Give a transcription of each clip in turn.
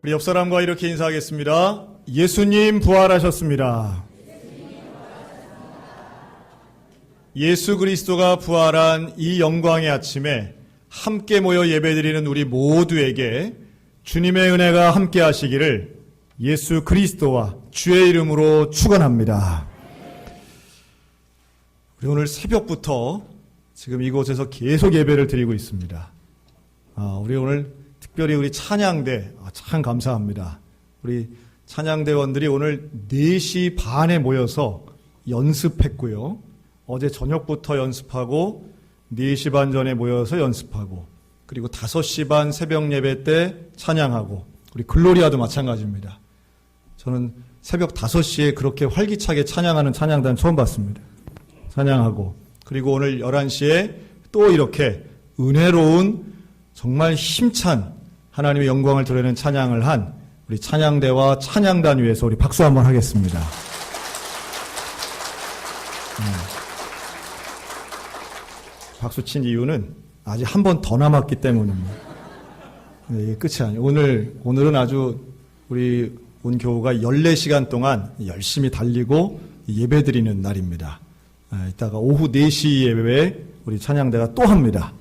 우리 옆 사람과 이렇게 인사하겠습니다. 예수님 부활하셨습니다. 예수 그리스도가 부활한 이 영광의 아침에 함께 모여 예배드리는 우리 모두에게 주님의 은혜가 함께 하시기를 예수 그리스도와 주의 이름으로 축원합니다. 우리 오늘 새벽부터 지금 이곳에서 계속 예배를 드리고 있습니다. 우리 오늘 특별히 우리 찬양대 참 감사합니다. 우리 찬양대원들이 오늘 4시 반에 모여서 연습했고요. 어제 저녁부터 연습하고 4시 반 전에 모여서 연습하고 그리고 5시 반 새벽 예배 때 찬양하고 우리 글로리아도 마찬가지입니다. 저는 새벽 5시에 그렇게 활기차게 찬양하는 찬양단 처음 봤습니다. 찬양하고 그리고 오늘 11시에 또 이렇게 은혜로운 정말 힘찬 하나님의 영광을 드러내는 찬양을 한 우리 찬양대와 찬양단 위해서 우리 박수 한번 하겠습니다. 박수 친 이유는 아직 한 번 더 남았기 때문입니다. 이게 끝이 아니에요. 오늘은 아주 우리 온 교우가 14시간 동안 열심히 달리고 예배드리는 날입니다. 이따가 오후 4시 예배에 우리 찬양대가 또 합니다.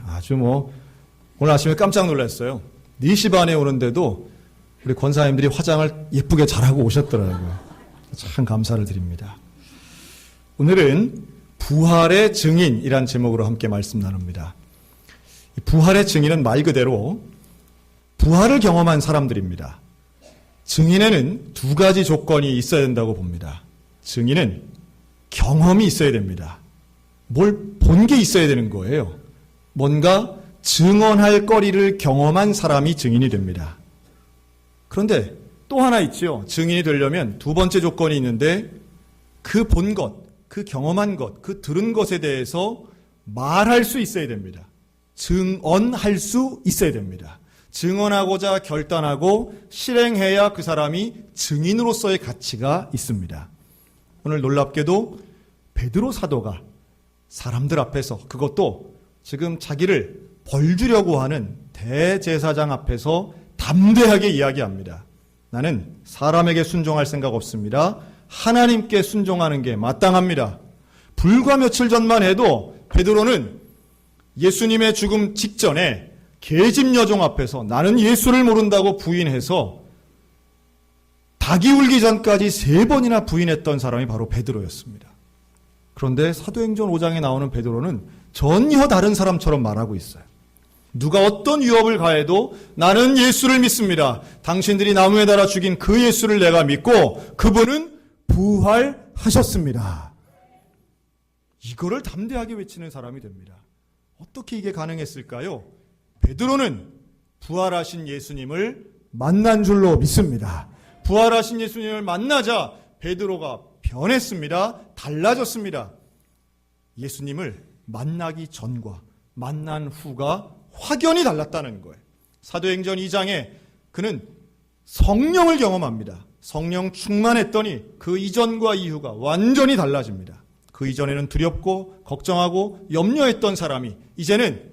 아주 오늘 아침에 깜짝 놀랐어요. 4시 반에 오는데도 우리 권사님들이 화장을 예쁘게 잘하고 오셨더라고요. 참 감사를 드립니다. 오늘은 부활의 증인이란 제목으로 함께 말씀 나눕니다. 부활의 증인은 말 그대로 부활을 경험한 사람들입니다. 증인에는 2가지 조건이 있어야 된다고 봅니다. 증인은 경험이 있어야 됩니다. 뭘 본 게 있어야 되는 거예요. 뭔가 증언할 거리를 경험한 사람이 증인이 됩니다. 그런데 또 하나 있죠. 증인이 되려면 2번째 조건이 있는데 그 본 것, 그 경험한 것, 그 들은 것에 대해서 말할 수 있어야 됩니다. 증언할 수 있어야 됩니다. 증언하고자 결단하고 실행해야 그 사람이 증인으로서의 가치가 있습니다. 오늘 놀랍게도 베드로 사도가 사람들 앞에서 그것도 지금 자기를 벌주려고 하는 대제사장 앞에서 담대하게 이야기합니다. 나는 사람에게 순종할 생각 없습니다. 하나님께 순종하는 게 마땅합니다. 불과 며칠 전만 해도 베드로는 예수님의 죽음 직전에 계집 여종 앞에서 나는 예수를 모른다고 부인해서 닭이 울기 전까지 3번이나 부인했던 사람이 바로 베드로였습니다. 그런데 사도행전 5장에 나오는 베드로는 전혀 다른 사람처럼 말하고 있어요. 누가 어떤 위협을 가해도 나는 예수를 믿습니다. 당신들이 나무에 달아 죽인 그 예수를 내가 믿고 그분은 부활하셨습니다. 이거를 담대하게 외치는 사람이 됩니다. 어떻게 이게 가능했을까요? 베드로는 부활하신 예수님을 만난 줄로 믿습니다. 부활하신 예수님을 만나자 베드로가 변했습니다. 달라졌습니다. 예수님을 만나기 전과 만난 후가 확연히 달랐다는 거예요. 사도행전 2장에 그는 성령을 경험합니다. 성령 충만했더니 그 이전과 이후가 완전히 달라집니다. 그 이전에는 두렵고 걱정하고 염려했던 사람이 이제는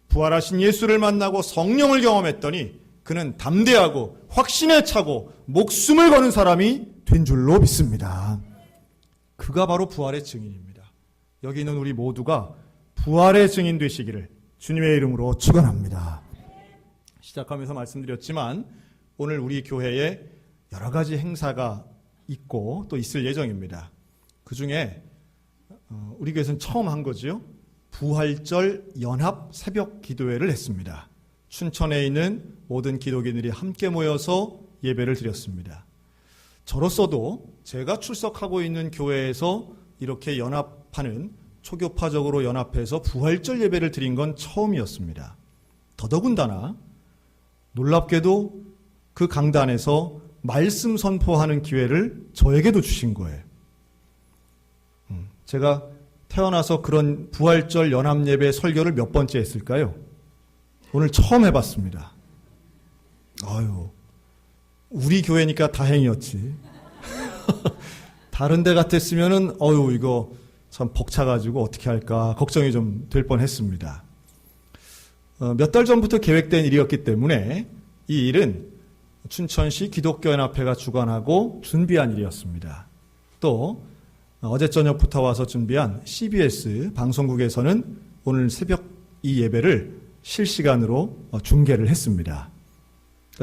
부활하신 예수를 만나고 성령을 경험했더니 그는 담대하고 확신에 차고 목숨을 거는 사람이 된 줄로 믿습니다. 그가 바로 부활의 증인입니다. 여기 있는 우리 모두가 부활의 증인 되시기를 주님의 이름으로 축원합니다. 시작하면서 말씀드렸지만 오늘 우리 교회에 여러 가지 행사가 있고 또 있을 예정입니다. 그 중에 우리 교회에서는 처음 한 거지요. 부활절 연합 새벽 기도회를 했습니다. 춘천에 있는 모든 기독인들이 함께 모여서 예배를 드렸습니다. 저로서도 제가 출석하고 있는 교회에서 이렇게 연합하는 초교파적으로 연합해서 부활절 예배를 드린 건 처음이었습니다. 더더군다나 놀랍게도 그 강단에서 말씀 선포하는 기회를 저에게도 주신 거예요. 제가 태어나서 그런 부활절 연합예배 설교를 몇 번째 했을까요? 오늘 처음 해봤습니다. 우리 교회니까 다행이었지. 다른 데 같았으면은 이거 참 벅차가지고 어떻게 할까 걱정이 좀 될 뻔했습니다. 몇 달 전부터 계획된 일이었기 때문에 이 일은 춘천시 기독교연합회가 주관하고 준비한 일이었습니다. 또 어제 저녁부터 와서 준비한 CBS 방송국에서는 오늘 새벽 이 예배를 실시간으로 중계를 했습니다.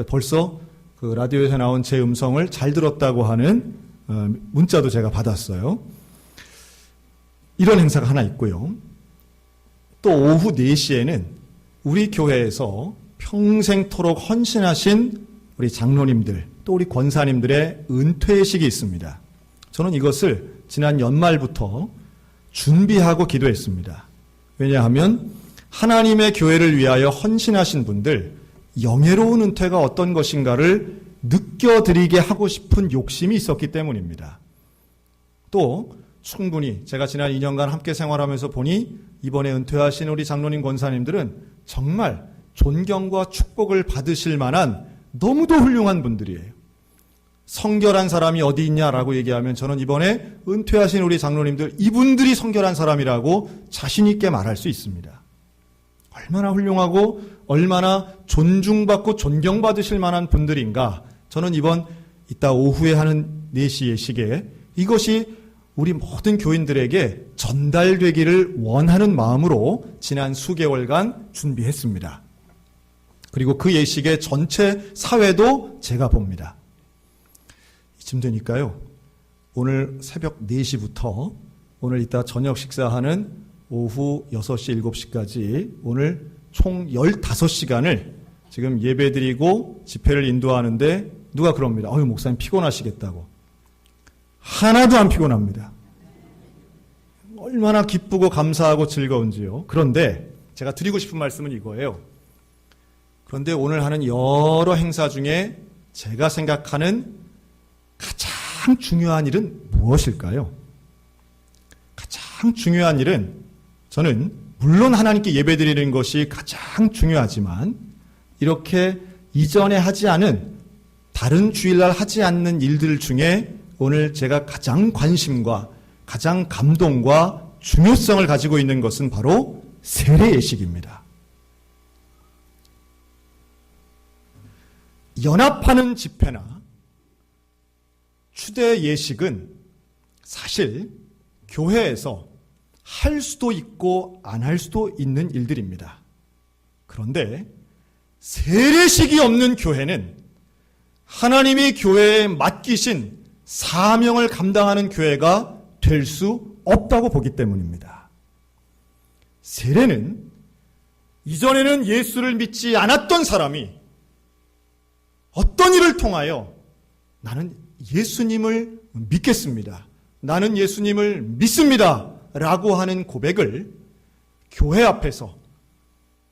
벌써 그 라디오에서 나온 제 음성을 잘 들었다고 하는 문자도 제가 받았어요. 이런 행사가 하나 있고요. 또 오후 4시에는 우리 교회에서 평생토록 헌신하신 우리 장로님들 또 우리 권사님들의 은퇴식이 있습니다. 저는 이것을 지난 연말부터 준비하고 기도했습니다. 왜냐하면 하나님의 교회를 위하여 헌신하신 분들 영예로운 은퇴가 어떤 것인가를 느껴드리게 하고 싶은 욕심이 있었기 때문입니다. 또 충분히 제가 지난 2년간 함께 생활하면서 보니 이번에 은퇴하신 우리 장로님 권사님들은 정말 존경과 축복을 받으실 만한 너무도 훌륭한 분들이에요. 성결한 사람이 어디 있냐라고 얘기하면 저는 이번에 은퇴하신 우리 장로님들 이분들이 성결한 사람이라고 자신 있게 말할 수 있습니다. 얼마나 훌륭하고 얼마나 존중받고 존경받으실 만한 분들인가. 저는 이따 오후에 하는 4시 예식에 이것이 우리 모든 교인들에게 전달되기를 원하는 마음으로 지난 수개월간 준비했습니다. 그리고 그 예식의 전체 사회도 제가 봅니다. 이쯤 되니까요. 오늘 새벽 4시부터 오늘 이따 저녁 식사하는 오후 6시, 7시까지 오늘 총 15시간을 지금 예배드리고 집회를 인도하는데 누가 그럽니다. 목사님 피곤하시겠다고. 하나도 안 피곤합니다. 얼마나 기쁘고 감사하고 즐거운지요. 그런데 제가 드리고 싶은 말씀은 이거예요. 그런데 오늘 하는 여러 행사 중에 제가 생각하는 가장 중요한 일은 무엇일까요? 가장 중요한 일은 저는 물론 하나님께 예배드리는 것이 가장 중요하지만 이렇게 이전에 하지 않은 다른 주일날 하지 않는 일들 중에 오늘 제가 가장 관심과 가장 감동과 중요성을 가지고 있는 것은 바로 세례 예식입니다. 연합하는 집회나 추대 예식은 사실 교회에서 할 수도 있고 안 할 수도 있는 일들입니다. 그런데 세례식이 없는 교회는 하나님이 교회에 맡기신 사명을 감당하는 교회가 될 수 없다고 보기 때문입니다. 세례는 이전에는 예수를 믿지 않았던 사람이 어떤 일을 통하여 나는 예수님을 믿겠습니다. 나는 예수님을 믿습니다. 라고 하는 고백을 교회 앞에서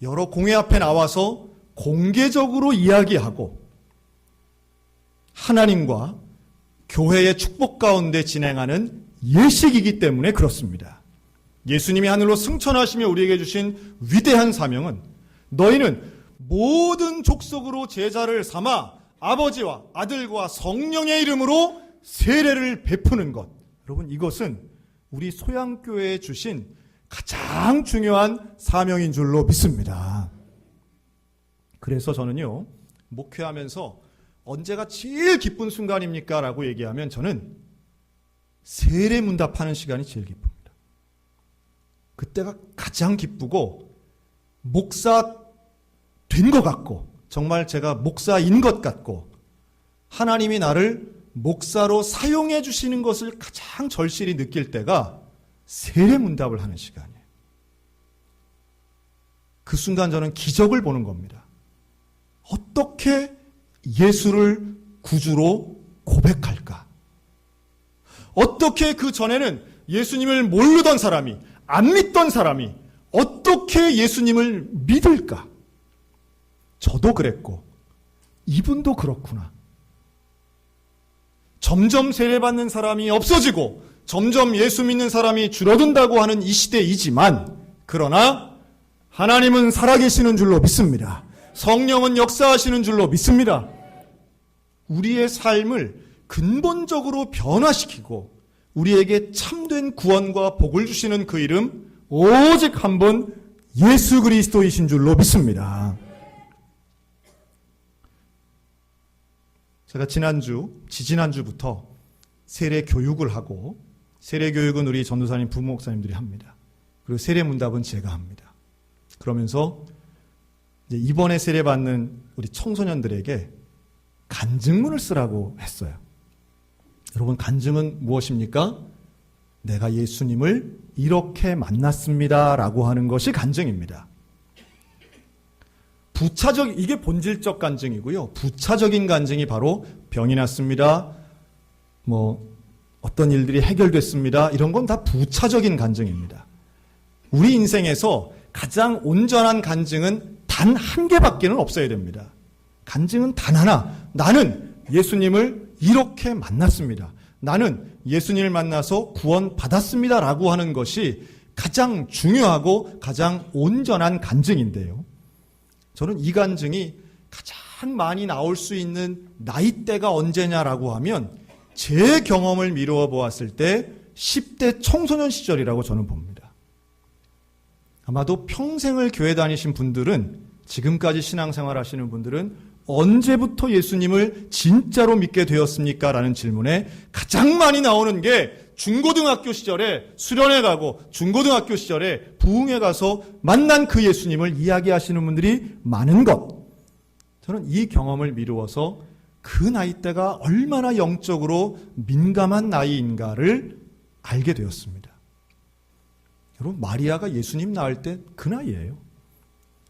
여러 공회 앞에 나와서 공개적으로 이야기하고 하나님과 교회의 축복 가운데 진행하는 예식이기 때문에 그렇습니다. 예수님이 하늘로 승천하시며 우리에게 주신 위대한 사명은 너희는 모든 족속으로 제자를 삼아 아버지와 아들과 성령의 이름으로 세례를 베푸는 것. 여러분, 이것은 우리 소양교회에 주신 가장 중요한 사명인 줄로 믿습니다. 그래서 저는요, 목회하면서 언제가 제일 기쁜 순간입니까? 라고 얘기하면 저는 세례 문답하는 시간이 제일 기쁩니다. 그때가 가장 기쁘고 목사 된 것 같고 정말 제가 목사인 것 같고 하나님이 나를 목사로 사용해 주시는 것을 가장 절실히 느낄 때가 세례 문답을 하는 시간이에요. 그 순간 저는 기적을 보는 겁니다. 어떻게 예수를 구주로 고백할까? 어떻게 그 전에는 예수님을 모르던 사람이, 안 믿던 사람이 어떻게 예수님을 믿을까? 저도 그랬고 이분도 그렇구나. 점점 세례받는 사람이 없어지고 점점 예수 믿는 사람이 줄어든다고 하는 이 시대이지만 그러나 하나님은 살아계시는 줄로 믿습니다. 성령은 역사하시는 줄로 믿습니다. 우리의 삶을 근본적으로 변화시키고 우리에게 참된 구원과 복을 주시는 그 이름 오직 한 분 예수 그리스도이신 줄로 믿습니다. 제가 지지난주부터 세례 교육을 하고, 세례 교육은 우리 전도사님, 부목사님들이 합니다. 그리고 세례 문답은 제가 합니다. 그러면서 이제 이번에 세례 받는 우리 청소년들에게 간증문을 쓰라고 했어요. 여러분, 간증은 무엇입니까? 내가 예수님을 이렇게 만났습니다 라고 하는 것이 간증입니다. 이게 본질적 간증이고요. 부차적인 간증이 바로 병이 났습니다. 어떤 일들이 해결됐습니다. 이런 건 다 부차적인 간증입니다. 우리 인생에서 가장 온전한 간증은 단 한 개밖에는 없어야 됩니다. 간증은 단 하나. 나는 예수님을 이렇게 만났습니다. 나는 예수님을 만나서 구원받았습니다 라고 하는 것이 가장 중요하고 가장 온전한 간증인데요. 저는 이 간증이 가장 많이 나올 수 있는 나이대가 언제냐라고 하면 제 경험을 미루어 보았을 때 10대 청소년 시절이라고 저는 봅니다. 아마도 평생을 교회 다니신 분들은, 지금까지 신앙생활 하시는 분들은 언제부터 예수님을 진짜로 믿게 되었습니까? 라는 질문에 가장 많이 나오는 게 중고등학교 시절에 수련회 가고 중고등학교 시절에 부흥회 가서 만난 그 예수님을 이야기하시는 분들이 많은 것. 저는 이 경험을 미루어서 그 나이대가 얼마나 영적으로 민감한 나이인가를 알게 되었습니다. 여러분, 마리아가 예수님 낳을 때 그 나이예요.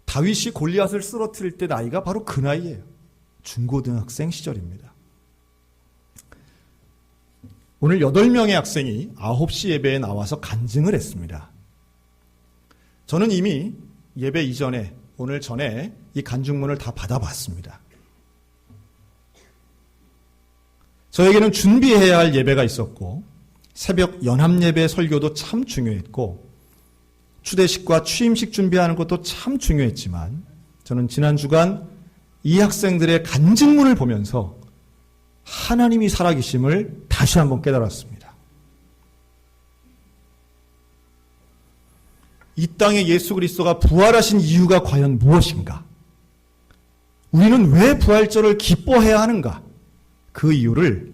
다윗이 골리앗을 쓰러뜨릴 때 나이가 바로 그 나이예요. 중고등학생 시절입니다. 오늘 8명의 학생이 9시 예배에 나와서 간증을 했습니다. 저는 이미 예배 이전에, 오늘 전에 이 간증문을 다 받아봤습니다. 저에게는 준비해야 할 예배가 있었고, 새벽 연합예배 설교도 참 중요했고, 추대식과 취임식 준비하는 것도 참 중요했지만, 저는 지난 주간 이 학생들의 간증문을 보면서 하나님이 살아계심을 다시 한번 깨달았습니다. 이 땅에 예수 그리스도가 부활하신 이유가 과연 무엇인가? 우리는 왜 부활절을 기뻐해야 하는가? 그 이유를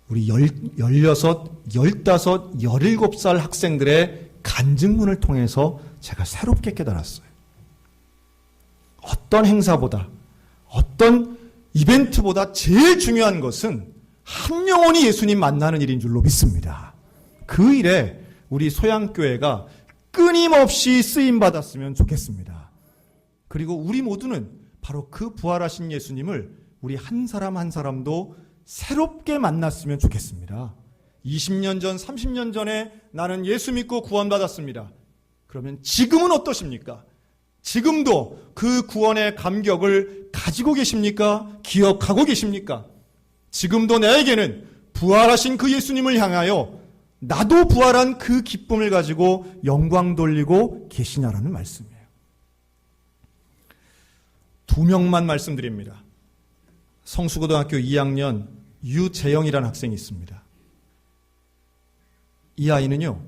우리 16, 15, 17살 학생들의 간증문을 통해서 제가 새롭게 깨달았어요. 어떤 행사보다, 어떤 이벤트보다 제일 중요한 것은 한 영혼이 예수님 만나는 일인 줄로 믿습니다. 그 일에 우리 소양교회가 끊임없이 쓰임받았으면 좋겠습니다. 그리고 우리 모두는 바로 그 부활하신 예수님을 우리 한 사람 한 사람도 새롭게 만났으면 좋겠습니다. 20년 전, 30년 전에 나는 예수 믿고 구원받았습니다. 그러면 지금은 어떠십니까? 지금도 그 구원의 감격을 가지고 계십니까? 기억하고 계십니까? 지금도 나에게는 부활하신 그 예수님을 향하여 나도 부활한 그 기쁨을 가지고 영광 돌리고 계시냐라는 말씀이에요. 2명만 말씀드립니다. 성수고등학교 2학년 유재영이라는 학생이 있습니다. 이 아이는요,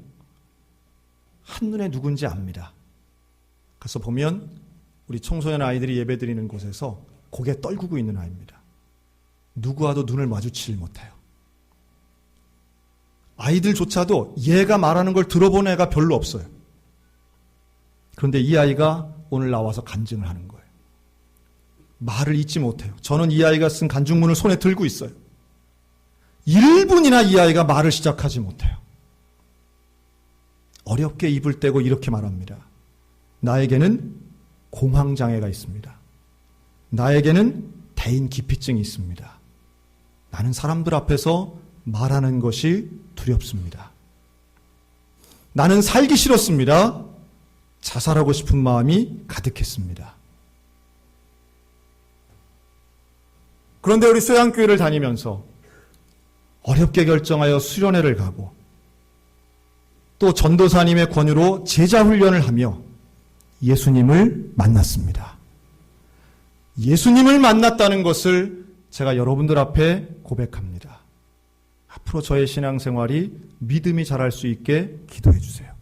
한눈에 누군지 압니다. 가서 보면 우리 청소년 아이들이 예배드리는 곳에서 고개 떨구고 있는 아이입니다. 누구와도 눈을 마주치질 못해요. 아이들조차도 얘가 말하는 걸 들어본 애가 별로 없어요. 그런데 이 아이가 오늘 나와서 간증을 하는 거예요. 말을 잊지 못해요. 저는 이 아이가 쓴 간증문을 손에 들고 있어요. 1분이나 이 아이가 말을 시작하지 못해요. 어렵게 입을 떼고 이렇게 말합니다. 나에게는 공황장애가 있습니다. 나에게는 대인기피증이 있습니다. 나는 사람들 앞에서 말하는 것이 두렵습니다. 나는 살기 싫었습니다. 자살하고 싶은 마음이 가득했습니다. 그런데 우리 소양교회를 다니면서 어렵게 결정하여 수련회를 가고 또 전도사님의 권유로 제자훈련을 하며 예수님을 만났습니다. 예수님을 만났다는 것을 제가 여러분들 앞에 고백합니다. 앞으로 저의 신앙생활이 믿음이 자랄 수 있게 기도해 주세요.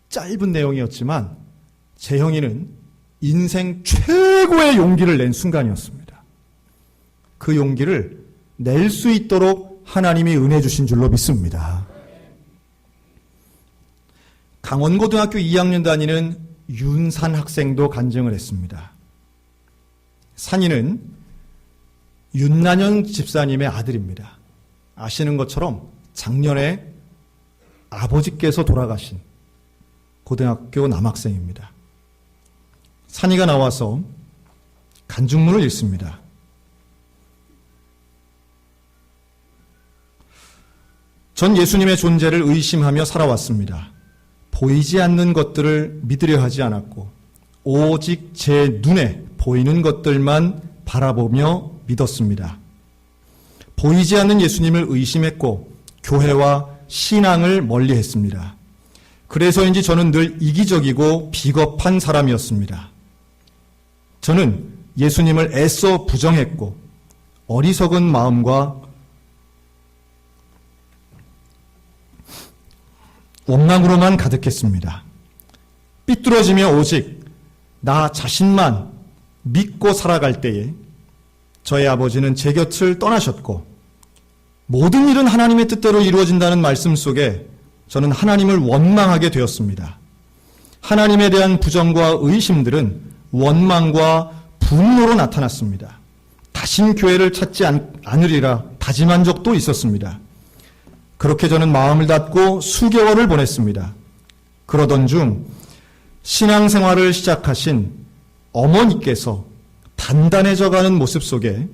짧은 내용이었지만 재형이는 인생 최고의 용기를 낸 순간이었습니다. 그 용기를 낼 수 있도록 하나님이 은혜 주신 줄로 믿습니다. 강원고등학교 2학년 다니는 윤산 학생도 간증을 했습니다. 산이는 윤난영 집사님의 아들입니다. 아시는 것처럼 작년에 아버지께서 돌아가신 고등학교 남학생입니다. 산이가 나와서 간증문을 읽습니다. 전 예수님의 존재를 의심하며 살아왔습니다. 보이지 않는 것들을 믿으려 하지 않았고 오직 제 눈에 보이는 것들만 바라보며 믿었습니다. 보이지 않는 예수님을 의심했고 교회와 신앙을 멀리했습니다. 그래서인지 저는 늘 이기적이고 비겁한 사람이었습니다. 저는 예수님을 애써 부정했고 어리석은 마음과 원망으로만 가득했습니다. 삐뚤어지며 오직 나 자신만 믿고 살아갈 때에 저의 아버지는 제 곁을 떠나셨고 모든 일은 하나님의 뜻대로 이루어진다는 말씀 속에 저는 하나님을 원망하게 되었습니다. 하나님에 대한 부정과 의심들은 원망과 분노로 나타났습니다. 다신 교회를 찾지 않으리라 다짐한 적도 있었습니다. 그렇게 저는 마음을 닫고 수개월을 보냈습니다. 그러던 중 신앙생활을 시작하신 어머니께서 단단해져가는 모습 속에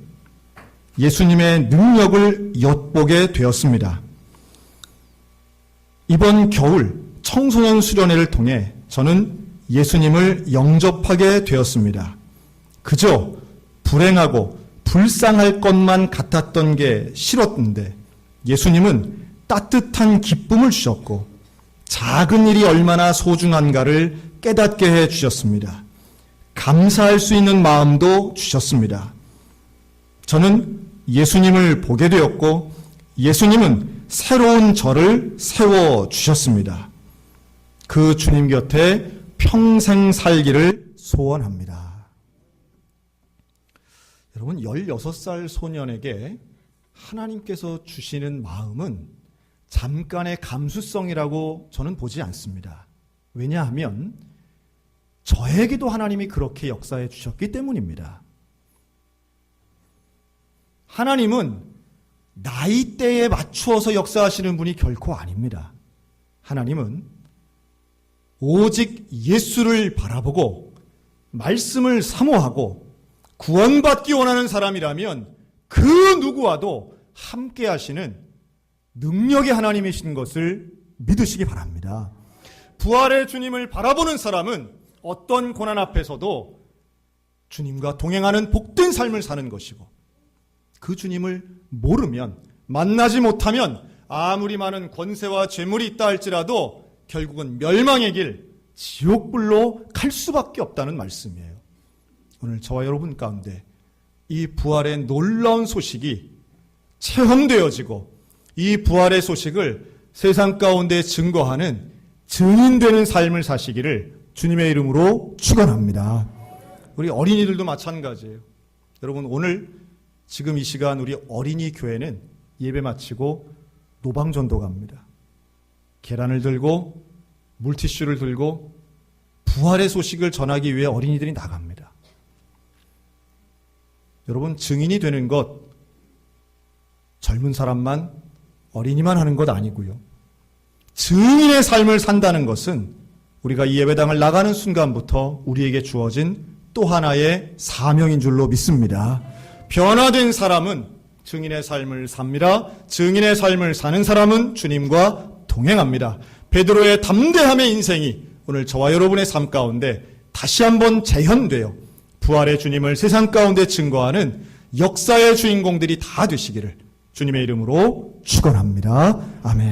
예수님의 능력을 엿보게 되었습니다. 이번 겨울 청소년 수련회를 통해 저는 예수님을 영접하게 되었습니다. 그저 불행하고 불쌍할 것만 같았던 게 싫었는데 예수님은 따뜻한 기쁨을 주셨고 작은 일이 얼마나 소중한가를 깨닫게 해 주셨습니다. 감사할 수 있는 마음도 주셨습니다. 저는 예수님을 보게 되었고 예수님은 새로운 저를 세워주셨습니다. 그 주님 곁에 평생 살기를 소원합니다. 여러분 16살 소년에게 하나님께서 주시는 마음은 잠깐의 감수성이라고 저는 보지 않습니다. 왜냐하면 저에게도 하나님이 그렇게 역사해 주셨기 때문입니다. 하나님은 나이대에 맞추어서 역사하시는 분이 결코 아닙니다. 하나님은 오직 예수를 바라보고 말씀을 사모하고 구원받기 원하는 사람이라면 그 누구와도 함께 하시는 능력의 하나님이신 것을 믿으시기 바랍니다. 부활의 주님을 바라보는 사람은 어떤 고난 앞에서도 주님과 동행하는 복된 삶을 사는 것이고 그 주님을 모르면 만나지 못하면 아무리 많은 권세와 재물이 있다 할지라도 결국은 멸망의 길, 지옥불로 갈 수밖에 없다는 말씀이에요. 오늘 저와 여러분 가운데 이 부활의 놀라운 소식이 체험되어지고 이 부활의 소식을 세상 가운데 증거하는 증인되는 삶을 사시기를 주님의 이름으로 축원합니다. 우리 어린이들도 마찬가지예요. 여러분 오늘 지금 이 시간 우리 어린이 교회는 예배 마치고 노방전도 갑니다. 계란을 들고 물티슈를 들고 부활의 소식을 전하기 위해 어린이들이 나갑니다. 여러분 증인이 되는 것 젊은 사람만 어린이만 하는 것 아니고요. 증인의 삶을 산다는 것은 우리가 이 예배당을 나가는 순간부터 우리에게 주어진 또 하나의 사명인 줄로 믿습니다. 변화된 사람은 증인의 삶을 삽니다. 증인의 삶을 사는 사람은 주님과 동행합니다. 베드로의 담대함의 인생이 오늘 저와 여러분의 삶 가운데 다시 한번 재현되어 부활의 주님을 세상 가운데 증거하는 역사의 주인공들이 다 되시기를 주님의 이름으로 축원합니다. 아멘.